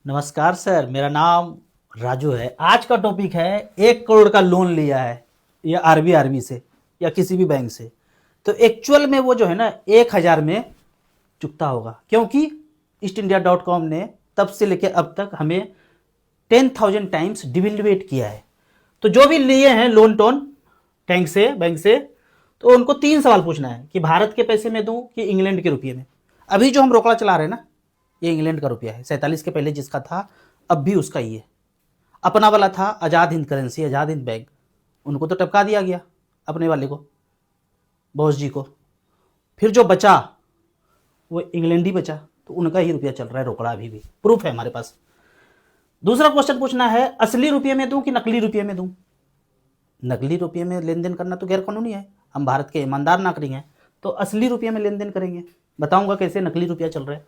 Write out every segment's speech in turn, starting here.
नमस्कार सर, मेरा नाम राजू है। आज का टॉपिक है 1 करोड़ का लोन लिया है या आरबी से या किसी भी बैंक से, तो एक्चुअल में वो जो है ना 1,000 में चुकता होगा, क्योंकि ईस्ट इंडिया.com ने तब से लेकर अब तक हमें 10,000 टाइम्स डिवेल्युएट किया है। तो जो भी लिए हैं लोन टोन बैंक से, तो उनको 3 सवाल पूछना है कि भारत के पैसे में दूं कि इंग्लैंड के रुपये में। अभी जो हम रोकड़ा चला रहे हैं ना, ये इंग्लैंड का रुपया है। 47 के पहले जिसका था अब भी उसका ही है। अपना वाला था आज़ाद हिंद करेंसी, आज़ाद हिंद बैंक, उनको तो टपका दिया गया अपने वाले को, बॉस जी को। फिर जो बचा वो इंग्लैंड ही बचा, तो उनका ही रुपया चल रहा है रोकड़ा अभी भी, प्रूफ है हमारे पास। दूसरा क्वेश्चन पूछना है असली रुपये में दूं कि नकली रुपये में दूं। नकली रुपये में लेन देन करना तो गैर कानूनी है, हम भारत के ईमानदार नागरिक हैं, तो असली रुपये में लेन देन करेंगे। बताऊंगा कैसे नकली रुपया चल रहा है।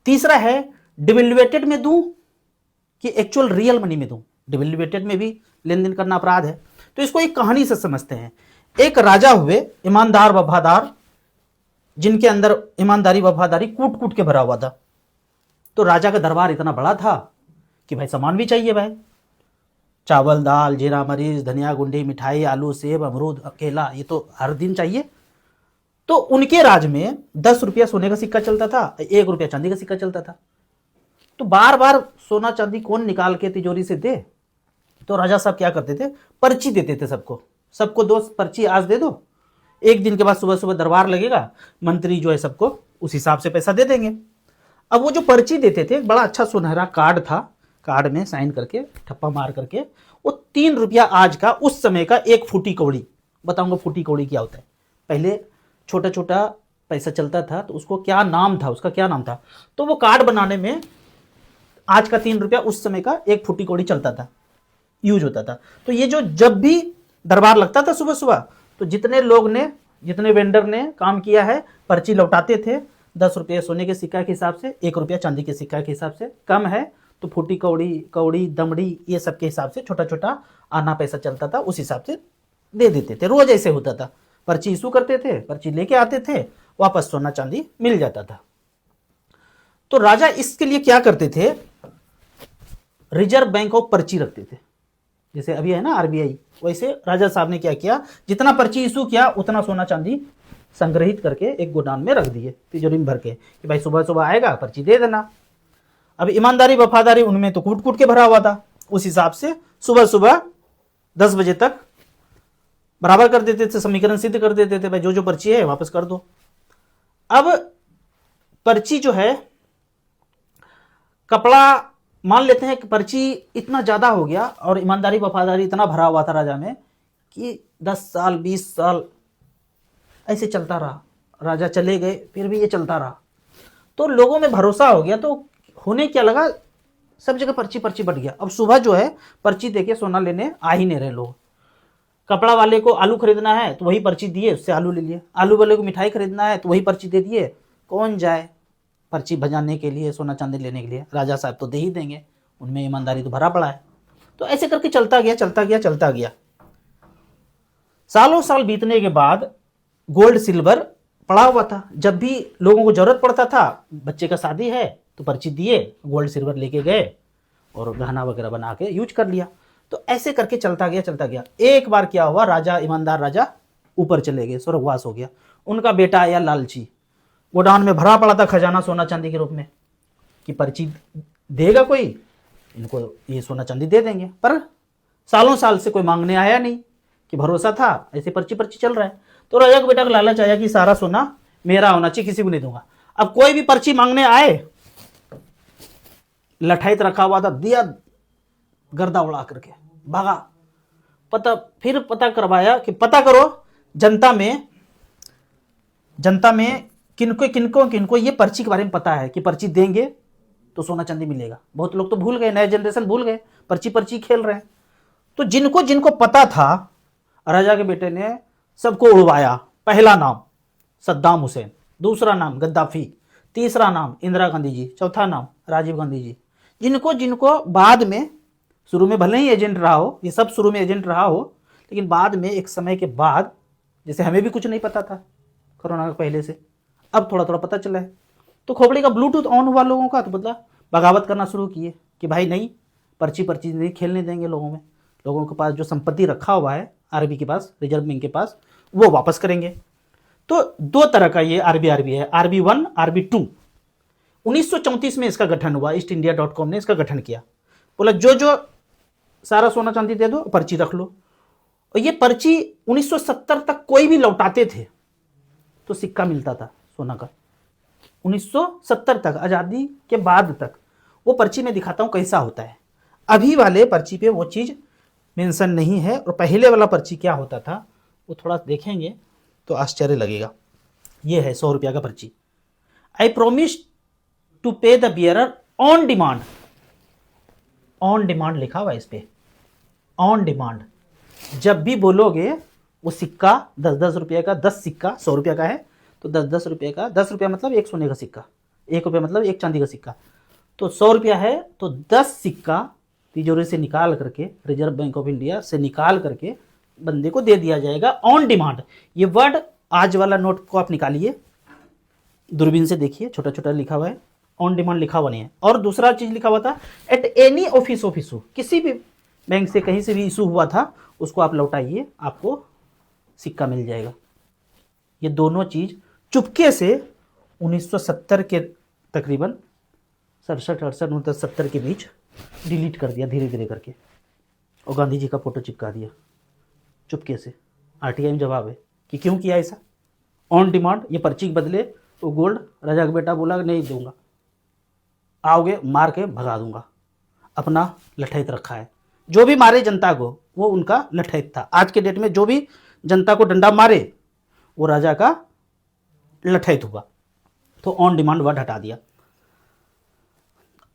तीसरा है डिवेल्युएटेड में दूं कि एक्चुअल रियल मनी में दूं। डिवेल्युएटेड में भी लेन देन करना अपराध है, तो इसको एक कहानी से समझते हैं। एक राजा हुए, ईमानदार वफादार, जिनके अंदर ईमानदारी वफादारी कूट कूट के भरा हुआ था। तो राजा का दरबार इतना बड़ा था कि भाई सामान भी चाहिए, भाई चावल दाल जीरा मरीच धनिया गुंडी मिठाई आलू सेब अमरूद केला, ये तो हर दिन चाहिए। तो उनके राज में 10 रुपया सोने का सिक्का चलता था, 1 रुपया चांदी का सिक्का चलता था। तो बार बार सोना चांदी कौन निकाल के तिजोरी से दे, तो राजा साहब क्या करते थे, पर्ची देते थे सबको 2 पर्ची आज दे दो, एक दिन के बाद सुबह सुबह दरबार लगेगा, मंत्री जो है सबको उस हिसाब से पैसा दे देंगे। अब वो जो पर्ची देते थे, बड़ा अच्छा सुनहरा कार्ड था, कार्ड में साइन करके ठप्पा मार करके वो 3 रुपया आज का उस समय का 1 फूटी कौड़ी। बताऊंगा फूटी कौड़ी क्या होता है। पहले छोटा छोटा पैसा चलता था, तो उसको क्या नाम था, उसका क्या नाम था, तो वो कार्ड बनाने में आज का 3 रुपया उस समय का 1 फूटी कौड़ी चलता था, यूज होता था। तो ये जो जब भी दरबार लगता था सुबह सुबह, तो जितने वेंडर ने काम किया है पर्ची लौटाते थे। 10 रुपये सोने के सिक्का के हिसाब से, 1 रुपया चांदी के सिक्का के हिसाब से, कम है तो फूटी कौड़ी दमड़ी ये सब के हिसाब से छोटा छोटा आना पैसा चलता था, उस हिसाब से दे देते थे। रोज ऐसे होता था, पर्ची इशू करते थे, पर्ची लेके आते थे, वापस सोना चांदी मिल जाता था। तो राजा इसके लिए क्या करते थे, रिजर्व बैंक ऑफ पर्ची रखते थे। जैसे अभी है ना आरबीआई, वैसे राजा साहब ने क्या किया, जितना पर्ची इशू किया उतना सोना चांदी संग्रहित करके एक गोदाम में रख दिए, तिजोरी में भर के, कि भाई सुबह सुबह आएगा पर्ची दे देना। अब ईमानदारी वफादारी उनमें तो कूट कूट के भरा हुआ था, उस हिसाब से सुबह सुबह 10 बजे तक बराबर कर देते थे, समीकरण सिद्ध कर देते थे, भाई जो जो पर्ची है वापस कर दो। अब पर्ची जो है, कपड़ा मान लेते हैं कि पर्ची इतना ज्यादा हो गया और ईमानदारी वफादारी इतना भरा हुआ था राजा में कि 10 साल 20 साल ऐसे चलता रहा। राजा चले गए, फिर भी ये चलता रहा, तो लोगों में भरोसा हो गया। तो होने क्या लगा, सब जगह पर्ची पर्ची बढ़ गया। अब सुबह जो है पर्ची देके सोना लेने आ ही नहीं रहे लोग। कपड़ा वाले को आलू खरीदना है तो वही पर्ची दिए, उससे आलू ले लिए। आलू वाले को मिठाई खरीदना है तो वही पर्ची दे दिए। कौन जाए पर्ची भजाने के लिए, सोना चांदी लेने के लिए? राजा साहब तो दे ही देंगे, उनमें ईमानदारी तो भरा पड़ा है। तो ऐसे करके चलता गया। सालों साल बीतने के बाद गोल्ड सिल्वर पड़ा हुआ था। जब भी लोगों को जरूरत पड़ता था, बच्चे का शादी है तो पर्ची दिए, गोल्ड सिल्वर लेके गए और गहना वगैरह बना के यूज कर लिया। तो ऐसे करके चलता गया। एक बार क्या हुआ, राजा ईमानदार राजा ऊपर चले गए, स्वर्गवास हो गया। उनका बेटा आया लालची, गोडाउन में भरा पड़ा था खजाना सोना चांदी के रूप में, कि पर्ची देगा कोई, इनको ये सोना चांदी दे देंगे। पर सालों साल से कोई मांगने आया नहीं, कि भरोसा था ऐसे पर्ची पर्ची चल रहा है। तो राजा के बेटा को लालच आया कि सारा सोना मेरा होना चाहिए, किसी को नहीं दूंगा। अब कोई भी पर्ची मांगने आए, लठाइत रखा हुआ था, दिया गर्दा उड़ा करके भागा। फिर पता करवाया कि पता करो जनता में किनको ये पर्ची के बारे में पता है कि पर्ची देंगे तो सोना चांदी मिलेगा। बहुत लोग तो भूल गए, नए जनरेशन भूल गए, पर्ची खेल रहे हैं। तो जिनको पता था, राजा के बेटे ने सबको उड़वाया। पहला नाम सद्दाम हुसैन, दूसरा नाम गद्दाफी, तीसरा नाम इंदिरा गांधी जी, चौथा नाम राजीव गांधी जी। जिनको बाद में, शुरू में भले ही एजेंट रहा हो, ये सब शुरू में एजेंट रहा हो, लेकिन बाद में एक समय के बाद, जैसे हमें भी कुछ नहीं पता था कोरोना के पहले से, अब थोड़ा थोड़ा पता चला है। तो खोपड़ी का ब्लूटूथ ऑन हुआ लोगों का, तो बगावत करना शुरू किए कि भाई नहीं, पर्ची पर्ची नहीं खेलने देंगे लोगों में, लोगों के पास जो संपत्ति रखा हुआ है आरबी के पास, रिजर्व बैंक के पास, वो वापस करेंगे। तो दो तरह का ये आरबी है, RB1 RB2। 1934 में इसका गठन हुआ, ईस्ट इंडिया .com ने इसका गठन किया। बोला जो जो सारा सोना चांदी दे दो, पर्ची रख लो। और ये पर्ची 1970 तक कोई भी लौटाते थे तो सिक्का मिलता था सोना का। 1970 तक, आज़ादी के बाद तक। वो पर्ची में दिखाता हूं कैसा होता है। अभी वाले पर्ची पे वो चीज़ मेंशन नहीं है, और पहले वाला पर्ची क्या होता था वो थोड़ा देखेंगे तो आश्चर्य लगेगा। ये है 100 रुपया का पर्ची। आई प्रोमिस टू पे the bearer on demand. On demand लिखा हुआ है इस पे, ऑन डिमांड। जब भी बोलोगे वो सिक्का 10-10 रुपये का, 10 सिक्का 100 रुपया का है तो 10-10 रुपये का, 10 रुपया मतलब एक सोने का सिक्का, 1 रुपया मतलब एक चांदी का सिक्का, तो 100 रुपया है तो 10 सिक्का तिजोरी से निकाल करके, रिजर्व बैंक ऑफ इंडिया से निकाल करके बंदे को दे दिया जाएगा ऑन डिमांड। ये वर्ड आज वाला नोट को आप निकालिए, दूरबीन से देखिए, छोटा छोटा लिखा हुआ है, ऑन डिमांड लिखा हुआ नहीं है। और दूसरा चीज लिखा हुआ था at any office of issue, किसी भी बैंक से कहीं से भी इशू हुआ था उसको आप लौटाइए, आपको सिक्का मिल जाएगा। ये दोनों चीज चुपके से 1970 के तकरीबन 67, 68, 69, 70 के बीच डिलीट कर दिया धीरे धीरे करके, और गांधी जी का फोटो चिपका दिया चुपके से। RTI में जवाब है कि क्यों किया ऐसा। ऑन डिमांड, ये पर्ची के बदले वो गोल्ड, राजा का बेटा बोला नहीं दूंगा, आओगे मार के भगा दूंगा, अपना लठैत रखा है। जो भी मारे जनता को वो उनका लठैत था। आज के डेट में जो भी जनता को डंडा मारे वो राजा का लठैत हुआ। तो ऑन डिमांड वर्ड हटा दिया।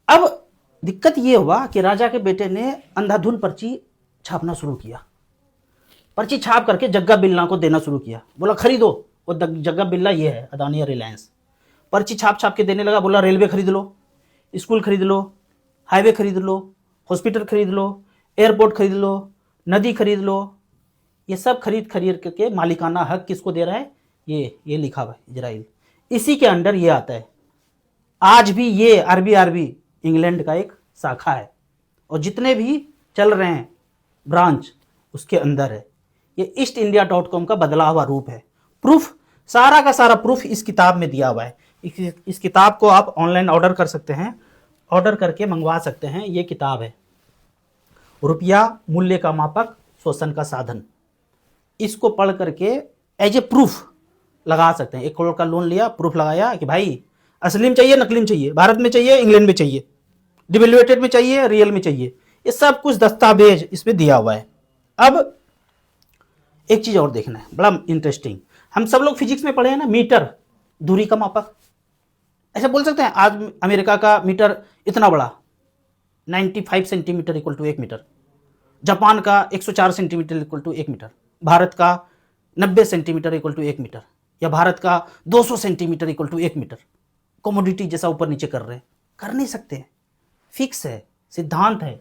अब दिक्कत ये हुआ कि राजा के बेटे ने अंधाधुन पर्ची छापना शुरू किया। पर्ची छाप करके जग्गा बिल्ला को देना शुरू किया। बोला खरीदो, वो जग्गा बिल्ला ये है, अदानी या रिलायंस। पर्ची छाप छाप के देने लगा। बोला रेलवे खरीद लो, स्कूल खरीद लो, हाईवे खरीद लो, हॉस्पिटल खरीद लो, एयरपोर्ट खरीद लो, नदी खरीद लो। ये सब खरीद करके मालिकाना हक किसको दे रहा है, ये लिखा हुआ है इजराइल। इसी के अंडर ये आता है। आज भी ये RBRB इंग्लैंड का एक शाखा है, और जितने भी चल रहे हैं ब्रांच उसके अंदर है। ये ईस्ट इंडिया .com का बदला हुआ रूप है। प्रूफ, सारा का सारा प्रूफ इस किताब में दिया हुआ है। इस किताब को आप ऑनलाइन ऑर्डर कर सकते हैं, ऑर्डर करके मंगवा सकते हैं। ये किताब है रुपया मूल्य का मापक, शोषण का साधन। इसको पढ़ करके एज ए प्रूफ लगा सकते हैं। 1 करोड़ का लोन लिया, प्रूफ लगाया कि भाई असली में चाहिए, नकली में चाहिए, भारत में चाहिए, इंग्लैंड में चाहिए, डिवेल्युएटेड में चाहिए, रियल में चाहिए, ये सब कुछ दस्तावेज इसमें दिया हुआ है। अब एक चीज और देखना है, बड़ा इंटरेस्टिंग। हम सब लोग फिजिक्स में पढ़े हैं ना, मीटर दूरी का मापक। ऐसा बोल सकते हैं आज अमेरिका का मीटर इतना बड़ा 95 centimetre equal to 1 metre, Japan का 104 centimetre equal to 1 metre, Bharat का 90 सेंटीमीटर इक्वल टू 1 मीटर, या भारत का 200 centimetre equal to 1 metre. Commodity जैसा ऊपर नीचे कर रहे हैं, कर नहीं सकते हैं। फिक्स है, सिद्धांत है,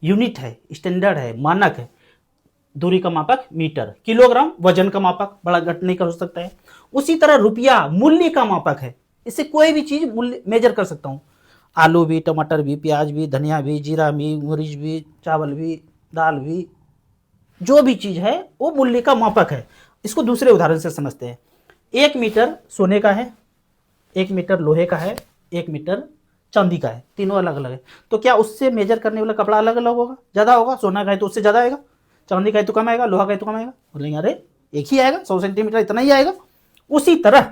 यूनिट है, स्टैंडर्ड है, मानक है। दूरी का मापक मीटर, किलोग्राम वजन का मापक, बड़ा घट नहीं कर सकता है। उसी तरह रुपया मूल्य का मापक है, इससे कोई भी चीज मूल्य मेजर कर सकता हूं। आलू भी, टमाटर भी, प्याज भी, धनिया भी, जीरा भी, मरीच भी, चावल भी, दाल भी, जो भी चीज है वो मूल्य का मापक है। इसको दूसरे उदाहरण से समझते हैं। 1 मीटर सोने का है, 1 मीटर लोहे का है, 1 मीटर चांदी का है, तीनों अलग अलग है। तो क्या उससे मेजर करने वाला कपड़ा अलग अलग होगा, ज्यादा होगा? सोना का है तो उससे ज्यादा आएगा, चांदी का है तो कम आएगा, लोहा का है तो कम आएगा। बोलेंगे अरे एक ही आएगा, 100 सेंटीमीटर इतना ही आएगा। उसी तरह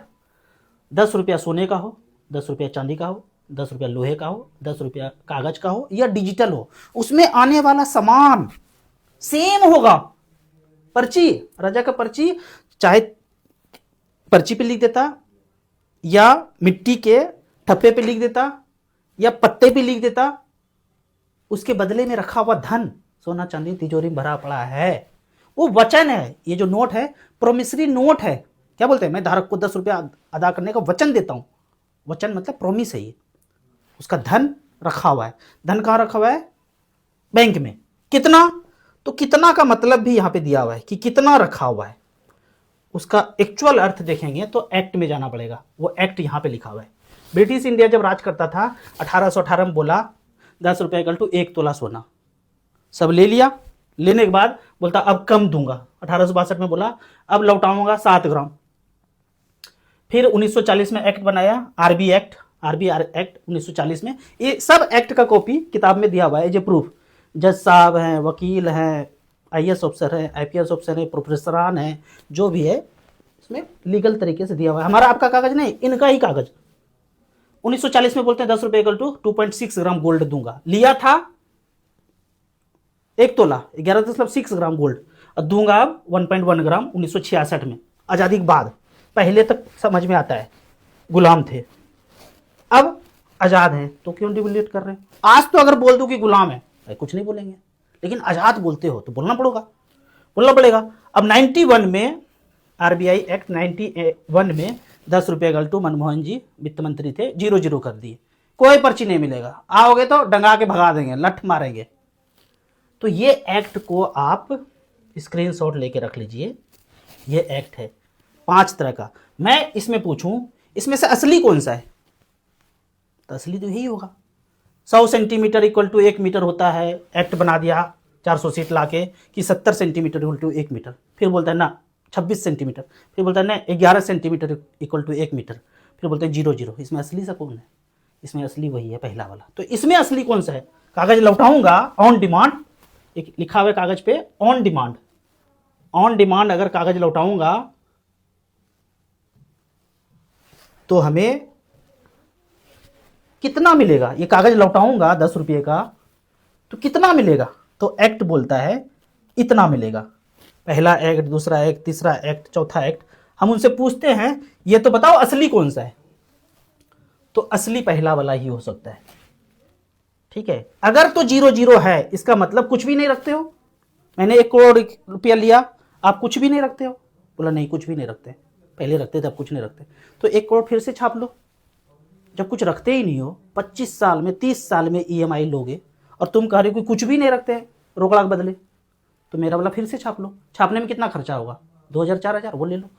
10 रुपया सोने का हो, 10 रुपया चांदी का हो, 10 रुपया लोहे का हो, 10 रुपया कागज का हो या डिजिटल हो, उसमें आने वाला सामान सेम होगा। पर्ची, राजा का पर्ची चाहे पर्ची पे लिख देता, या मिट्टी के ठप्पे पे लिख देता, या पत्ते पे लिख देता, उसके बदले में रखा हुआ धन, सोना चांदी तिजोरी में भरा पड़ा है, वो वचन है। ये जो नोट है प्रोमिसरी नोट है। क्या बोलते हैं, मैं धारक को 10 रुपया अदा करने का वचन देता हूं। वचन मतलब प्रोमिस है। ये उसका धन रखा हुआ है। धन कहां रखा हुआ है? बैंक में। कितना? तो कितना का मतलब भी यहां पे दिया हुआ है कि कितना रखा हुआ है। उसका एक्चुअल अर्थ देखेंगे तो एक्ट में जाना पड़ेगा। वो एक्ट यहां पे लिखा हुआ है। ब्रिटिश इंडिया जब राज करता था 1818 में बोला 10 रुपये इक्वल टू 1 तोला सोना। सब ले लिया, लेने के बाद बोलता अब कम दूंगा। 1862 में बोला अब लौटाऊंगा 7 ग्राम। फिर 1940 में एक्ट बनाया, आरबी एक्ट 1940 में। ये सब एक्ट का कॉपी किताब में दिया हुआ है, जो प्रूफ। जज साहब हैं, वकील हैं, आईएएस ऑफिसर है, आईपीएस ऑफिसर है, प्रोफेसरान है, जो भी है इसमें लीगल तरीके से दिया हुआ है। हमारा आपका कागज नहीं, इनका ही कागज। 1940 में बोलते हैं 10 रुपए इक्वल टू 2.6 ग्राम गोल्ड दूंगा। लिया था 1 तोला 11.6 ग्राम गोल्ड, और दूंगा अब 1.1 ग्राम 1966 में, आजादी के बाद। पहले तक समझ में आता है, गुलाम थे, अब आजाद हैं, तो क्यों डिवैल्यूएट कर रहे हैं? आज तो अगर बोल दूं कि गुलाम है, कुछ नहीं बोलेंगे, लेकिन आजाद बोलते हो तो बोलना पड़ेगा। अब 91 में आरबीआई एक्ट 91 में 10 रुपये इक्वल टू मनमोहन जी वित्त मंत्री थे, 0 कर दिए। कोई पर्ची नहीं मिलेगा, आओगे तो डंगा के भगा देंगे, लठ मारेंगे। तो ये एक्ट को आप स्क्रीनशॉट लेके रख लीजिए। ये एक्ट है 5 तरह का। मैं इसमें पूछूं इसमें से असली कौन सा है, तो असली तो यही होगा। 100 सेंटीमीटर इक्वल टू 1 मीटर होता है, एक्ट बना दिया 400 सीट लाके कि 70 सेंटीमीटर इक्वल टू 1 मीटर। फिर बोलता है ना 26 सेंटीमीटर, फिर बोलता है ना 11 सेंटीमीटर इक्वल टू 1 मीटर, फिर बोलते हैं 0 इसमें असली सा कौन है? इसमें असली वही है, पहला वाला। तो इसमें असली कौन सा है? कागज लौटाऊंगा ऑन डिमांड, एक लिखा हुआ है कागज पे ऑन डिमांड अगर कागज लौटाऊंगा तो हमें कितना मिलेगा? ये कागज लौटाऊंगा 10 रुपये का तो कितना मिलेगा? तो एक्ट बोलता है इतना मिलेगा। पहला एक्ट, दूसरा एक्ट, तीसरा एक्ट, चौथा एक्ट। हम उनसे पूछते हैं ये तो बताओ असली कौन सा है, तो असली पहला वाला ही हो सकता है। ठीक है, अगर तो 0 है इसका मतलब कुछ भी नहीं रखते हो। मैंने 1 करोड़ रुपया लिया, आप कुछ भी नहीं रखते हो? बोला नहीं कुछ भी नहीं रखते, पहले रखते थे अब कुछ नहीं रखते। तो 1 करोड़ फिर से छाप लो। जब कुछ रखते ही नहीं हो, 25 साल में 30 साल में ईएमआई लोगे, और तुम कह रहे हो कि कुछ भी नहीं रखते हैं रोकड़ा के बदले, तो मेरा वाला फिर से छाप लो। छापने में कितना खर्चा होगा? 2000 4000 वो ले लो।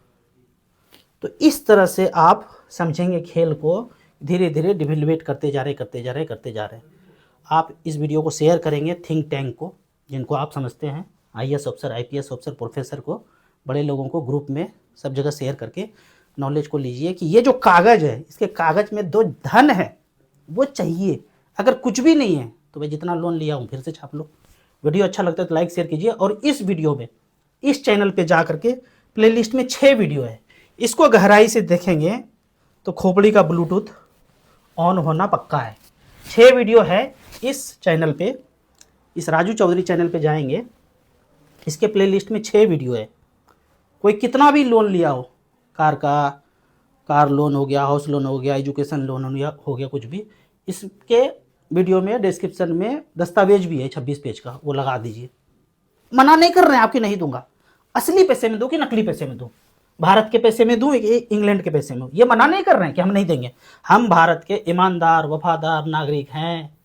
तो इस तरह से आप समझेंगे खेल को, धीरे धीरे डिवेलुएट करते जा रहे। आप इस वीडियो को शेयर करेंगे थिंक टैंक को, जिनको आप समझते हैं, IAS officer, IPS officer, professor को, बड़े लोगों को ग्रुप में सब जगह शेयर करके नॉलेज को लीजिए कि ये जो कागज़ है, इसके कागज़ में जो धन है वो चाहिए। अगर कुछ भी नहीं है तो भाई जितना लोन लिया हूँ फिर से छाप लो। वीडियो अच्छा लगता है तो लाइक शेयर कीजिए। और इस वीडियो में, इस चैनल पे जा करके प्लेलिस्ट में 6 वीडियो है, इसको गहराई से देखेंगे तो खोपड़ी का ब्लूटूथ ऑन होना पक्का है। 6 वीडियो है इस चैनल पे, इस राजू चौधरी चैनल पे जाएंगे, इसके प्लेलिस्ट में 6 वीडियो है। कोई कितना भी लोन लिया हो, कार लोन हो गया, हाउस लोन हो गया, एजुकेशन लोन हो गया, कुछ भी, इसके वीडियो में डिस्क्रिप्शन में दस्तावेज भी है 26 पेज का, वो लगा दीजिए। मना नहीं कर रहे हैं आपकी नहीं दूंगा, असली पैसे में दूं कि नकली पैसे में दूं, भारत के पैसे में दूं कि इंग्लैंड के पैसे में, ये मना नहीं कर रहे हैं कि हम नहीं देंगे। हम भारत के ईमानदार वफादार नागरिक हैं,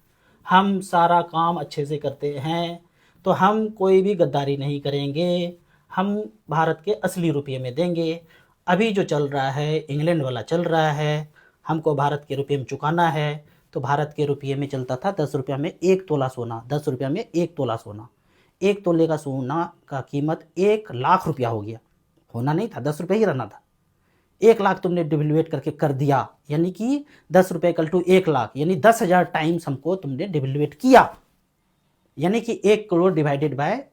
हम सारा काम अच्छे से करते हैं, तो हम कोई भी गद्दारी नहीं करेंगे। हम भारत के असली रुपये में देंगे। अभी जो चल रहा है इंग्लैंड वाला चल रहा है, हमको भारत के रुपये में चुकाना है। तो भारत के रुपये में चलता था 10 रुपया में 1 तोला सोना, 10 रुपया में 1 तोला सोना। 1 तोले का सोना का कीमत 1 लाख रुपया हो गया। होना नहीं था, 10 रुपये ही रहना था। 1 लाख तुमने डिवेल्युएट करके कर दिया, यानी कि 10 रुपये इक्वल टू 1 लाख, यानी 10,000 टाइम्स हमको तुमने डिवेल्युएट किया। यानी कि 1 करोड़ डिवाइडेड बाय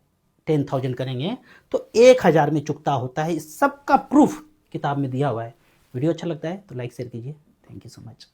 10,000 करेंगे तो 1000 में चुकता होता है। इस सब का प्रूफ किताब में दिया हुआ है। वीडियो अच्छा लगता है तो लाइक शेयर कीजिए। Thank you so much.